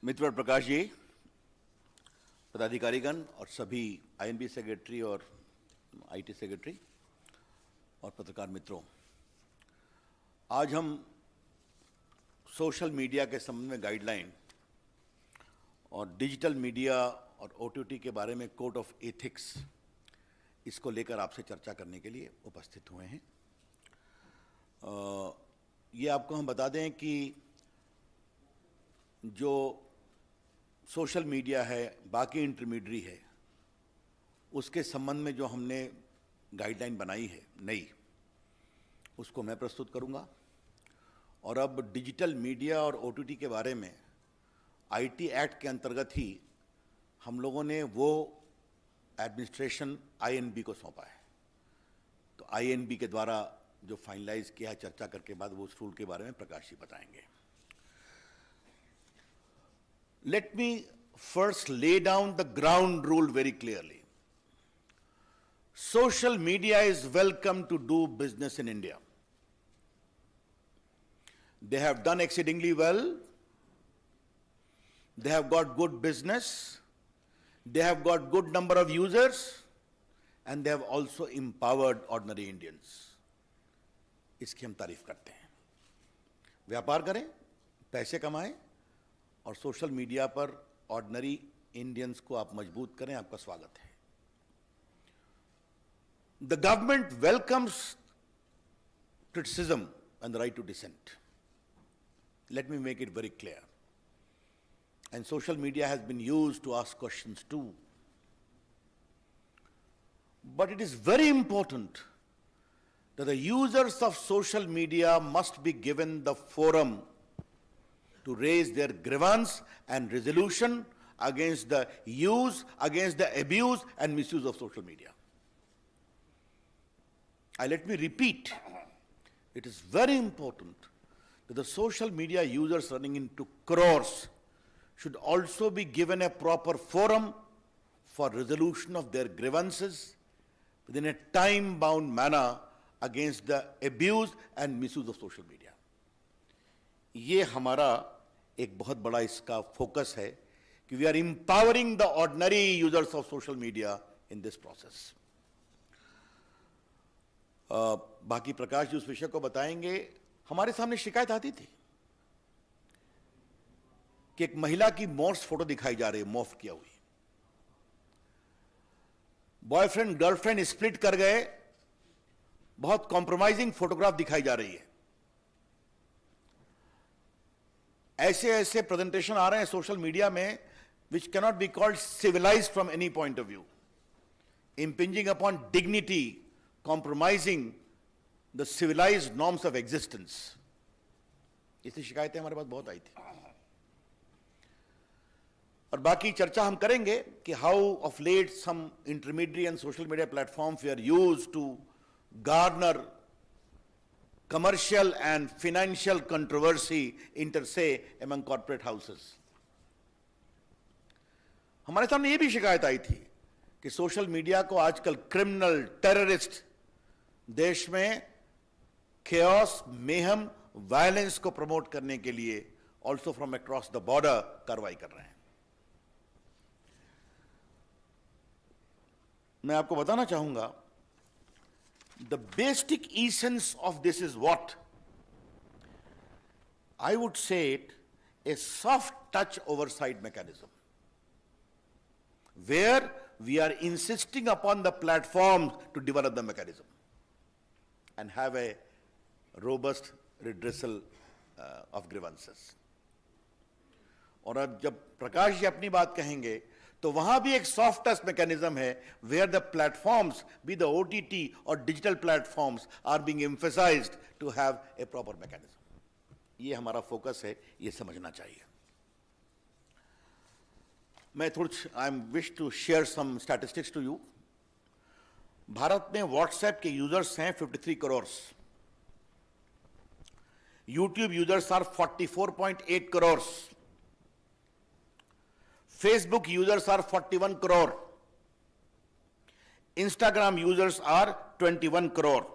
मित्र प्रकाश जी, पदाधिकारीगण और सभी I&B secretary और आईटी सेक्रेटरी और पत्रकार मित्रों, आज हम सोशल मीडिया के संबंध में गाइडलाइन और डिजिटल मीडिया और ओटीटी के बारे में कोड ऑफ एथिक्स इसको लेकर आपसे चर्चा करने के लिए उपस्थित हुए हैं। ये आपको हम बता दें कि जो सोशल मीडिया है, बाकी इंटरमीडियरी है, उसके संबंध में जो हमने गाइडलाइन बनाई है नई, उसको मैं प्रस्तुत करूंगा। और अब डिजिटल मीडिया और ओटीटी के बारे में आईटी एक्ट के अंतर्गत ही हम लोगों ने वो एडमिनिस्ट्रेशन आईएनबी को सौंपा है। तो आईएनबी के द्वारा जो फाइनलाइज किया है, चर्चा करके बाद वो उस रूल के बारे में प्रकाश जी बताएंगे। Let me first lay down the ground rule very clearly. Social media is welcome to do business in India. They have done exceedingly well. They have got good business. They have got good number of users. And they have also empowered ordinary Indians. इसकी हम तारीफ करते हैं। व्यापार करें, पैसे कमाएं और सोशल मीडिया पर ऑर्डिनरी इंडियंस को आप मजबूत करें, आपका स्वागत है। The government welcomes criticism and the right to dissent. Let me make it very clear. And social media has been used to ask questions too, but it is very important that the users of social media must be given the forum to raise their grievance and resolution against the use, against the abuse and misuse of social media. Let me repeat, it is very important that the social media users running into crores should also be given a proper forum for resolution of their grievances within a time-bound manner against the abuse and misuse of social media. ये हमारा एक बहुत बड़ा इसका focus है कि we are empowering the ordinary users of social media in this process. बाकी प्रकाश जी उस विषय को बताएंगे। हमारे सामने शिकायत आती थी कि एक महिला की मॉर्फ फोटो दिखाई जा रही है, मॉर्फ किया हुई। बॉयफ्रेंड गर्लफ्रेंड स्प्लिट कर गए, बहुत कॉम्प्रोमाइजिंग फोटोग्राफ दिखाई जा रही है। ऐसे ऐसे प्रेजेंटेशन आ रहे हैं सोशल मीडिया में which cannot be called civilized from any point of view, impinging upon dignity, compromising the civilized norms of existence. ऐसी शिकायतें हमारे पास बहुत आई थी। और बाकी चर्चा हम करेंगे कि how of late some intermediary and social media platforms were used to garner commercial and financial controversy inter se among corporate houses. हमारे सामने ये भी शिकायत आई थी कि सोशल मीडिया को आजकल क्रिमिनल, टेररिस्ट, देश में chaos, mayhem, वायलेंस को प्रमोट करने के लिए also from across the border कार्रवाई कर रहे हैं। मैं आपको बताना चाहूंगा, the basic essence of this is what? I would say it a soft touch oversight mechanism, where we are insisting upon the platforms to develop the mechanism and have a robust redressal of grievances. और अब जब प्रकाश जी अपनी बात कहेंगे तो वहां भी एक सॉफ्ट टच मैकेनिज्म है, where the platforms be the OTT और digital platforms are being emphasised to have a proper mechanism. ये हमारा फोकस है, ये समझना चाहिए। मैं I am wish to share some statistics to you. भारत में व्हाट्सएप के यूजर्स हैं 53 crore, YouTube users are 44.8 crore, Facebook users are 41 crore, Instagram users are 21 crore,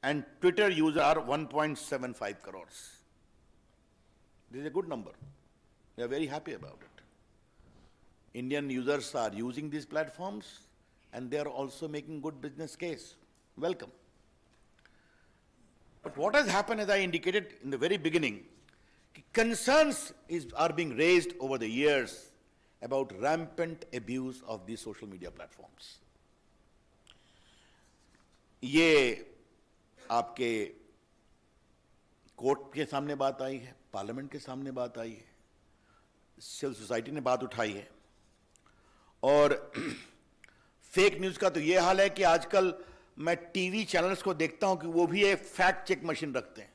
and Twitter users are 1.75 crores. This is a good number. We are very happy about it. Indian users are using these platforms and they are also making good business case. Welcome. But what has happened, as I indicated in the very beginning, concerns are being raised over the years about rampant abuse of these social media platforms. ये आपके court के सामने बात आई है, parliament के सामने बात आई है, सिविल सोसाइटी ने बात उठाई है, और फेक न्यूज का तो ये हाल है कि आजकल मैं टीवी चैनल्स को देखता हूं कि वो भी एक फैक्ट चेक मशीन रखते हैं.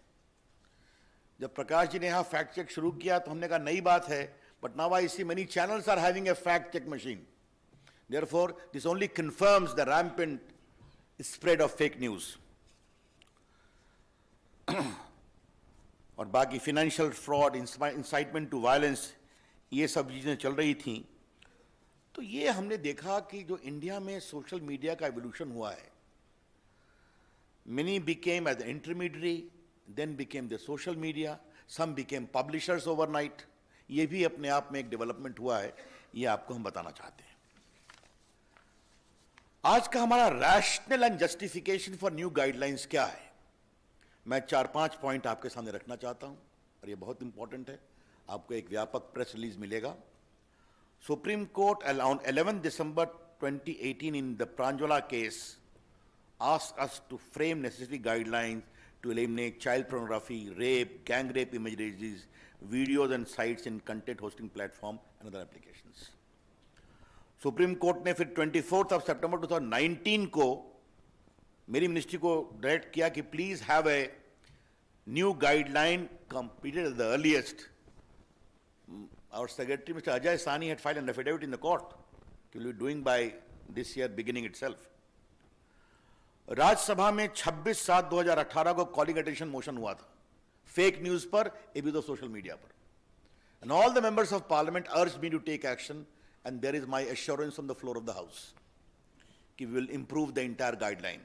जब प्रकाश जी ने यहां फैक्ट चेक शुरू किया तो हमने कहा नई बात है, but now I see many channels are having a fact check machine. Therefore this only confirms the rampant spread of fake news. और बाकी financial fraud, incitement to violence, ये सब चीजें चल रही थी. तो ये हमने देखा कि जो इंडिया में सोशल मीडिया का एवोल्यूशन हुआ है, many became as the intermediary, then became the social media, some became publishers overnight. ये भी अपने आप में एक डेवलपमेंट हुआ है, ये आपको हम बताना चाहते हैं. आज का हमारा rational and justification for new guidelines क्या है, मैं 4-5 पॉइंट आपके सामने रखना चाहता हूं, और ये बहुत इंपॉर्टेंट है. आपको एक व्यापक प्रेस रिलीज मिलेगा. Supreme Court on 11 December 2018 in the Pranjwala case asked us to frame necessary guidelines to eliminate child pornography, rape, gang rape images, videos and sites in content hosting platform and other applications. Supreme Court ने फिर 24th of September 2019 को मेरी ministry को direct किया कि please have a new guideline completed at the earliest. Our secretary, Mr. Ajay Sani, had filed an affidavit in the court. He will be doing by this year beginning itself. Rajya Sabha में 26/7/2018 को calling attention motion हुआ था fake news पर, abuse of social media पर. And all the members of parliament urged me to take action, and there is my assurance on the floor of the house कि we will improve the entire guideline.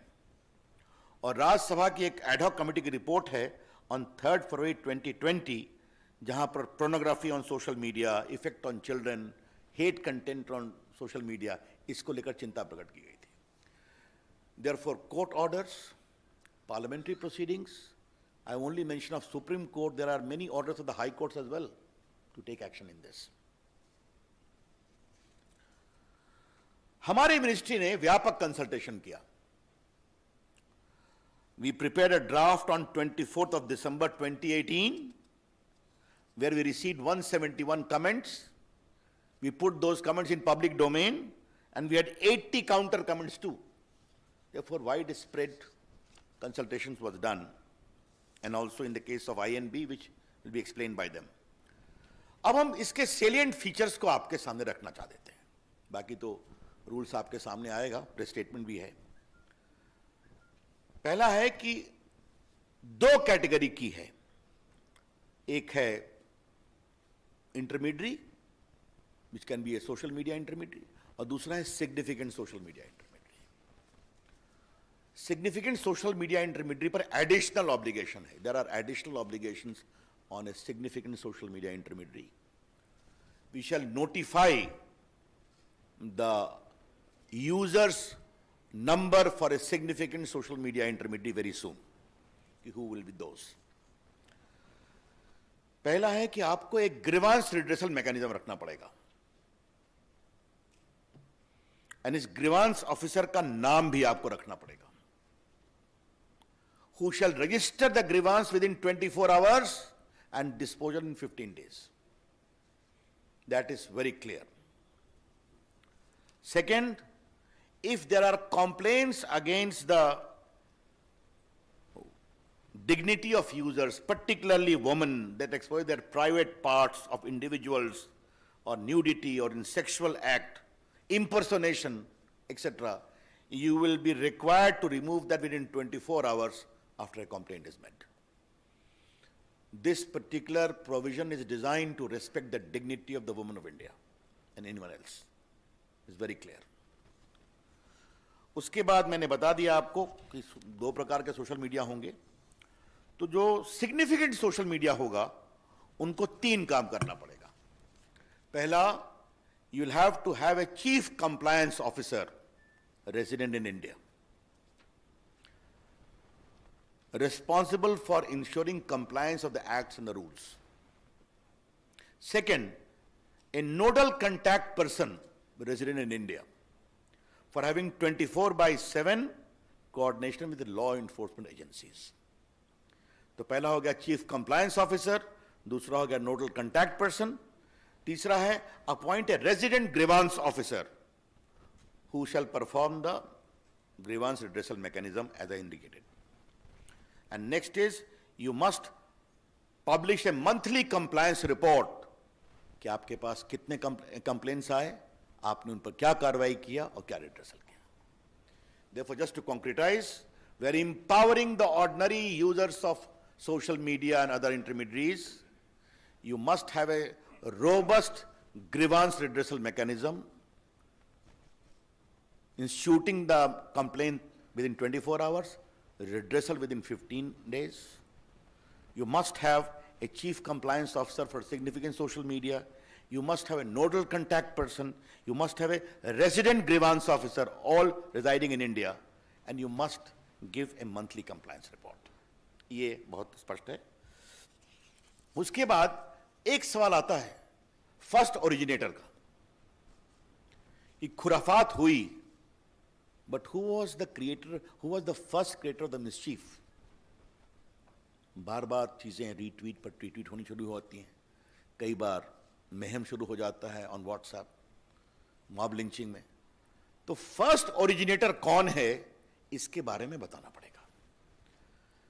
और राज्यसभा की एक ad hoc committee की report है on 3rd February 2020, जहां पर pornography on social media, effect on children, hate content on social media, इसको लेकर चिंता प्रकट की गई थी. Therefore, court orders, parliamentary proceedings, I only mention of Supreme Court, there are many orders of the High Courts as well to take action in this. हमारी ministry ने व्यापक कंसल्टेशन किया. We prepared a draft on 24th of December 2018, where we received 171 comments. We put those comments in public domain, and we had 80 counter comments too. Therefore, widespread consultations was done, and also in the case of INB, which will be explained by them. अब हम इसके salient features को आपके सामने रखना चाह देते हैं. बाकी तो रूल्स आपके सामने आएगा, प्रेस स्टेटमेंट भी है. पहला है कि 2 कैटेगरी की है. एक है intermediary, which can be a social media intermediary, और दूसरा है significant social media intermediary. Significant social media intermediary पर एडिशनल ऑब्लिगेशन है. There are additional obligations on a significant social media intermediary. We shall notify the users number for a significant social media intermediary very soon. Who will be those? पहला है कि आपको एक grievance redressal mechanism रखना पड़ेगा, and इस grievance officer का नाम भी आपको रखना पड़ेगा. Who shall register the grievance within 24 hours and disposal in 15 days. That is very clear. Second, if there are complaints against the dignity of users, particularly women, that expose their private parts of individuals, or nudity, or in sexual act, impersonation, etc., you will be required to remove that within 24 hours after a complaint is made. This particular provision is designed to respect the dignity of the women of India and anyone else. It's very clear. उसके बाद मैंने बता दिया आपको कि 2 प्रकार के social media होंगे. तो जो सिग्निफिकेंट सोशल मीडिया होगा उनको 3 काम करना पड़ेगा. पहला, you will have to have a chief compliance officer resident in India, responsible for ensuring compliance of the acts and the rules. Second, a nodal contact person resident in India for having 24/7 coordination with the law enforcement agencies. तो पहला हो गया chief compliance officer, दूसरा हो गया nodal contact person, तीसरा है appoint a resident grievance officer who shall perform the grievance redressal mechanism as I indicated. And next is you must publish a monthly compliance report कि आपके पास कितने complaints आए, आपने उन पर क्या कार्रवाई किया और क्या रिड्रेसल किया. Therefore, just to concretize, we are empowering the ordinary users of social media and other intermediaries. You must have a robust grievance redressal mechanism, instituting the complaint within 24 hours, redressal within 15 days. You must have a chief compliance officer for significant social media. You must have a nodal contact person. You must have a resident grievance officer, all residing in India. And you must give a monthly compliance report. ये बहुत स्पष्ट है. उसके बाद एक सवाल आता है फर्स्ट ओरिजिनेटर का कि खुराफात हुई, but who was the creator, who was the first creator of the mischief. बार बार चीजें रीट्वीट पर ट्वीट होनी शुरू होती हैं, कई बार महम शुरू हो जाता है ऑन व्हाट्सएप, मॉब लिंचिंग में. तो फर्स्ट ओरिजिनेटर कौन है, इसके बारे में बताना पड़ेगा.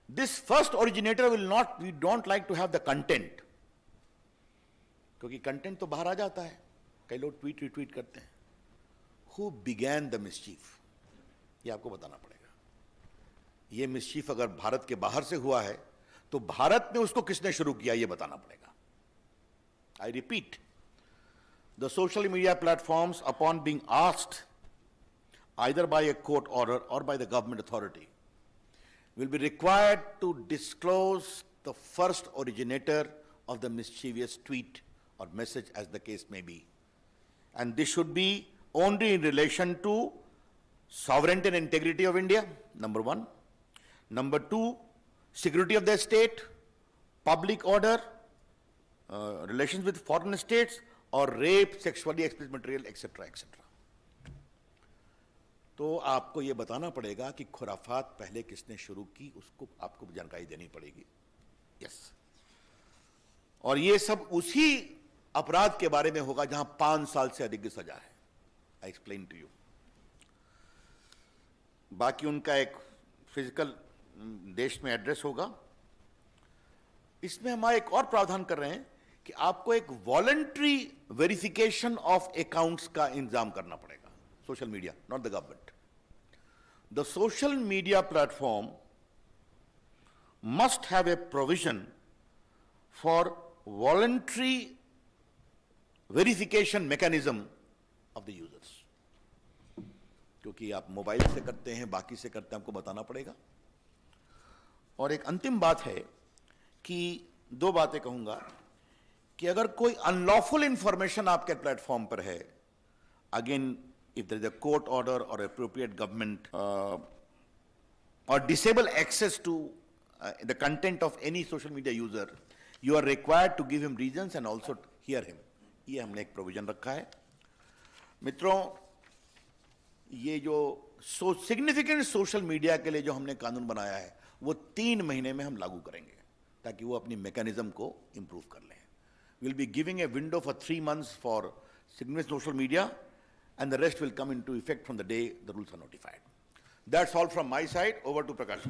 This first originator will not, we don't like to have the content, क्योंकि कंटेंट तो बाहर आ जाता है, कई लोग ट्वीट रिट्वीट करते हैं. हु बिगैन द मिसचीफ, ये आपको बताना पड़ेगा. ये मिसचीफ अगर भारत के बाहर से हुआ है तो भारत में उसको किसने शुरू किया, ये बताना पड़ेगा. I repeat, the social media platforms, upon being asked either by a court order or by the government authority, will be required to disclose the first originator of the mischievous tweet or message, as the case may be. And this should be only in relation to sovereignty and integrity of India, number one. Number two, security of the state, public order, relations with foreign states, or rape, sexually explicit material, etc., etc. तो आपको ये बताना पड़ेगा कि खुराफात पहले किसने शुरू की, उसको आपको जानकारी देनी पड़ेगी. यस. और ये सब उसी अपराध के बारे में होगा जहां 5 साल से अधिक की सजा है. I explain to you. बाकी उनका एक फिजिकल देश में एड्रेस होगा. इसमें हम एक और प्रावधान कर रहे हैं कि आपको एक वॉलंटरी वेरिफिकेशन ऑफ अकाउंट्स का इंतजाम करना पड़ेगा. Social media, not the government. The social media platform must have a provision for voluntary verification mechanism of the users. क्योंकि आप मोबाइल से करते हैं, बाकी से करते हैं, आपको बताना पड़ेगा. और एक अंतिम बात है कि 2 बातें कहूंगा कि अगर कोई अनलॉफुल इंफॉर्मेशन आपके प्लेटफॉर्म पर है, again if there is a court order और अप्रोप्रिएट गवर्नमेंट और disable access to the content of any social media user, you are required to give him reasons and also hear him. ये हमने एक provision रखा है. मित्रों, ये जो सिग्निफिकेंट सोशल मीडिया के लिए जो हमने कानून बनाया है वो 3 महीने में हम लागू करेंगे ताकि वो अपनी मैकेनिज्म को इंप्रूव कर लें. We'll be giving a window for 3 months for significant social media, and the rest will come into effect from the day the rules are notified. That's all from my side. Over to Prakash.